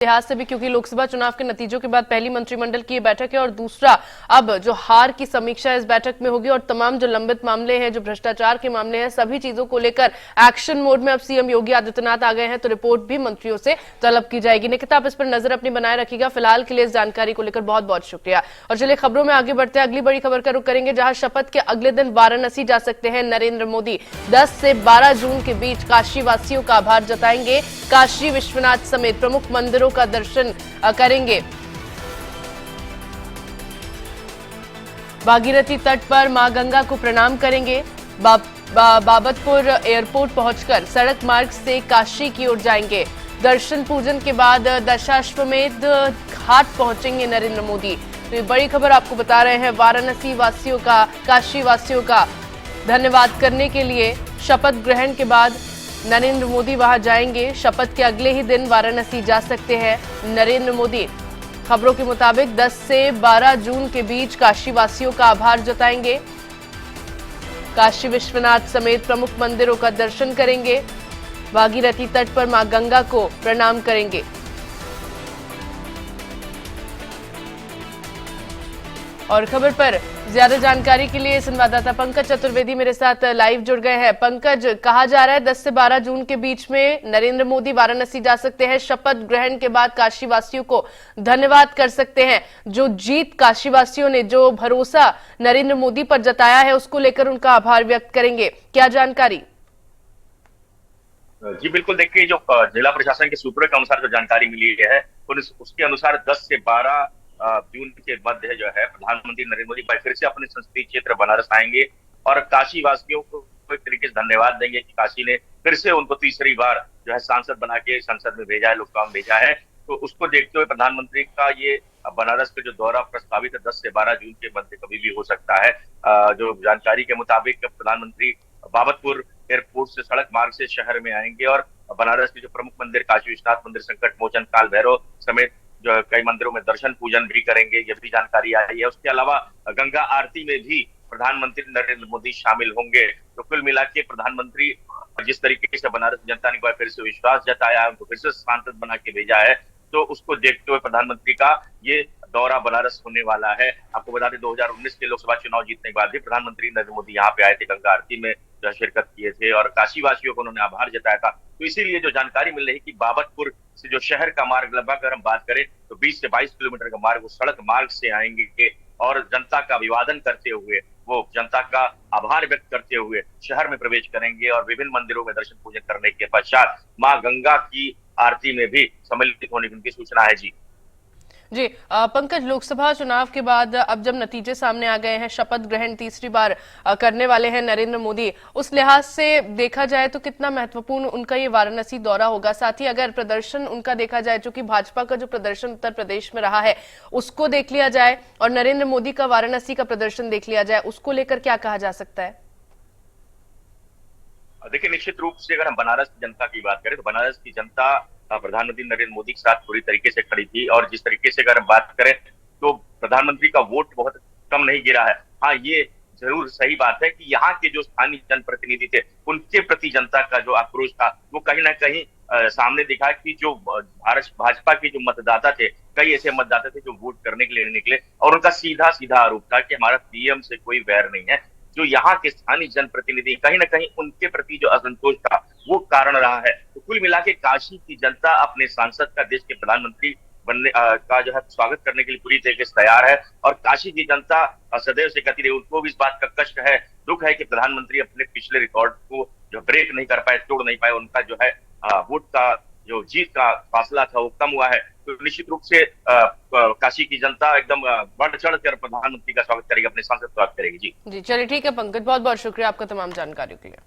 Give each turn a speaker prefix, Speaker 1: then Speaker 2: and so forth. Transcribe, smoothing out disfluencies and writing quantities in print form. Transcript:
Speaker 1: लिहाज से भी, क्योंकि लोकसभा चुनाव के नतीजों के बाद पहली मंत्रिमंडल की ये बैठक है और दूसरा अब जो हार की समीक्षा इस बैठक में होगी और तमाम जो लंबित मामले हैं, जो भ्रष्टाचार के मामले हैं, सभी चीजों को लेकर एक्शन मोड में अब सीएम योगी आदित्यनाथ आ गए हैं, तो रिपोर्ट भी मंत्रियों से तलब की जाएगी। निकिता, आप इस पर नजर अपनी बनाए रखिएगा। फिलहाल के लिए इस जानकारी को लेकर बहुत बहुत शुक्रिया। और चलिए खबरों में आगे बढ़ते हैं। अगली बड़ी खबर का रुख करेंगे, जहां शपथ के अगले दिन वाराणसी जा सकते हैं नरेंद्र मोदी। 10 से 12 जून के बीच काशी वासियों का आभार जताएंगे। काशी विश्वनाथ समेत प्रमुख मंदिरों का दर्शन करेंगे। भागीरथी तट पर मां गंगा को प्रणाम करेंगे। बाबतपुर एयरपोर्ट पहुंचकर सड़क मार्ग से काशी की ओर जाएंगे। दर्शन पूजन के बाद दशाश्वमेध घाट पहुंचेंगे नरेंद्र मोदी। तो ये बड़ी खबर आपको बता रहे हैं। वाराणसी वासियों का, काशी वासियों का धन्यवाद करने के लिए शपथ ग्रहण के बाद नरेंद्र मोदी वहां जाएंगे। शपथ के अगले ही दिन वाराणसी जा सकते हैं नरेंद्र मोदी। खबरों के मुताबिक 10 से 12 जून के बीच काशी वासियों का आभार जताएंगे। काशी विश्वनाथ समेत प्रमुख मंदिरों का दर्शन करेंगे। भागीरथी तट पर मां गंगा को प्रणाम करेंगे। और खबर पर ज्यादा जानकारी के लिए संवाददाता पंकज चतुर्वेदी मेरे साथ लाइव जुड़ गए हैं। पंकज, कहा जा रहा है 10 से 12 जून के बीच में नरेंद्र मोदी वाराणसी जा सकते हैं। शपथ ग्रहण के बाद काशी वासियों को धन्यवाद कर सकते हैं। जो जीत काशी वासियों ने, जो भरोसा नरेंद्र मोदी पर जताया है, उसको लेकर उनका आभार व्यक्त करेंगे। क्या जानकारी?
Speaker 2: जी बिल्कुल, देखिए जो जिला प्रशासन के सूत्रों के अनुसार जो जानकारी मिली है उसके अनुसार 10 से 12 जून के मध्य जो है प्रधानमंत्री नरेंद्र मोदी फिर से अपने संसदीय क्षेत्र बनारस आएंगे और काशी वासियों को एक तरीके से धन्यवाद देंगे कि काशी ने फिर से उनको तीसरी बार जो है सांसद बना के संसद में भेजा है, लोकसभा में भेजा है। तो उसको देखते हुए प्रधानमंत्री का ये बनारस का जो दौरा प्रस्तावित है 10 से 12 जून के मध्य कभी भी हो सकता है। जो जानकारी के मुताबिक प्रधानमंत्री बाबतपुर एयरपोर्ट से सड़क मार्ग से शहर में आएंगे और बनारस के जो प्रमुख मंदिर काशी विश्वनाथ मंदिर, संकट मोचन, काल भैरव समेत जो कई मंदिरों में दर्शन पूजन भी करेंगे, ये भी जानकारी आई है। उसके अलावा गंगा आरती में भी प्रधानमंत्री नरेंद्र मोदी शामिल होंगे। तो कुल मिला के प्रधानमंत्री जिस तरीके से बनारस जनता ने फिर से विश्वास जताया है, उनको फिर से सांसद बना के भेजा है, तो उसको देखते हुए प्रधानमंत्री का ये दौरा बनारस होने वाला है। आपको बता दें 2019 के लोकसभा चुनाव जीतने के बाद भी प्रधानमंत्री नरेंद्र मोदी यहाँ पे आए थे, गंगा आरती में जो शिरकत किए थे और काशी वासियों को उन्होंने आभार जताया था। तो इसीलिए जो जानकारी मिल रही है कि बाबतपुर से जो शहर का मार्ग लगभग अगर हम बात करें तो 20 से 22 किलोमीटर का मार्ग वो सड़क मार्ग से आएंगे और जनता का अभिवादन करते हुए, वो जनता का आभार व्यक्त करते हुए शहर में प्रवेश करेंगे और विभिन्न मंदिरों में दर्शन पूजन करने के पश्चात मां गंगा की आरती में भी सम्मिलित होने की उनकी सूचना है।
Speaker 1: जी पंकज, लोकसभा चुनाव के बाद अब जब नतीजे सामने आ गए हैं, शपथ ग्रहण तीसरी बार करने वाले हैं नरेंद्र मोदी, उस लिहाज से देखा जाए तो कितना महत्वपूर्ण उनका ये वाराणसी दौरा होगा? साथ ही अगर प्रदर्शन उनका देखा जाए, जो कि भाजपा का जो प्रदर्शन उत्तर प्रदेश में रहा है उसको देख लिया जाए और नरेंद्र मोदी का वाराणसी का प्रदर्शन देख लिया जाए, उसको लेकर क्या कहा जा सकता है?
Speaker 2: देखिए, निश्चित रूप से अगर हम बनारस की जनता की बात करें तो बनारस की जनता प्रधानमंत्री नरेंद्र मोदी के साथ पूरी तरीके से खड़ी थी और जिस तरीके से अगर हम बात करें तो प्रधानमंत्री का वोट बहुत कम नहीं गिरा है। हाँ, ये जरूर सही बात है कि यहाँ के जो स्थानीय जनप्रतिनिधि थे उनके प्रति जनता का जो आक्रोश था वो कहीं ना कहीं सामने दिखा कि जो भाजपा के जो मतदाता थे, कई ऐसे मतदाता थे जो वोट करने के लिए निकले और उनका सीधा सीधा आरोप था कि हमारा पीएम से कोई वैर नहीं है। जो यहाँ के स्थानीय जनप्रतिनिधि कहीं ना कहीं उनके प्रति जो असंतोष था वो कारण रहा है। तो कुल मिला के काशी की जनता अपने सांसद का देश के प्रधानमंत्री बनने का जो है स्वागत करने के लिए पूरी तरीके से तैयार है और काशी की जनता सदैव से कहती रही, उनको भी इस बात का कष्ट है, दुख है कि प्रधानमंत्री अपने पिछले रिकॉर्ड को जो ब्रेक नहीं कर पाए, तोड़ नहीं पाए, उनका जो है वोट का जो जीत का फासला था वो कम हुआ है। तो निश्चित रूप से काशी की जनता एकदम बढ़ चढ़ कर प्रधानमंत्री का स्वागत करेगी, अपने सांसद स्वागत करेगी। जी
Speaker 1: चलिए ठीक है पंकज, बहुत बहुत शुक्रिया आपका तमाम जानकारियों के लिए।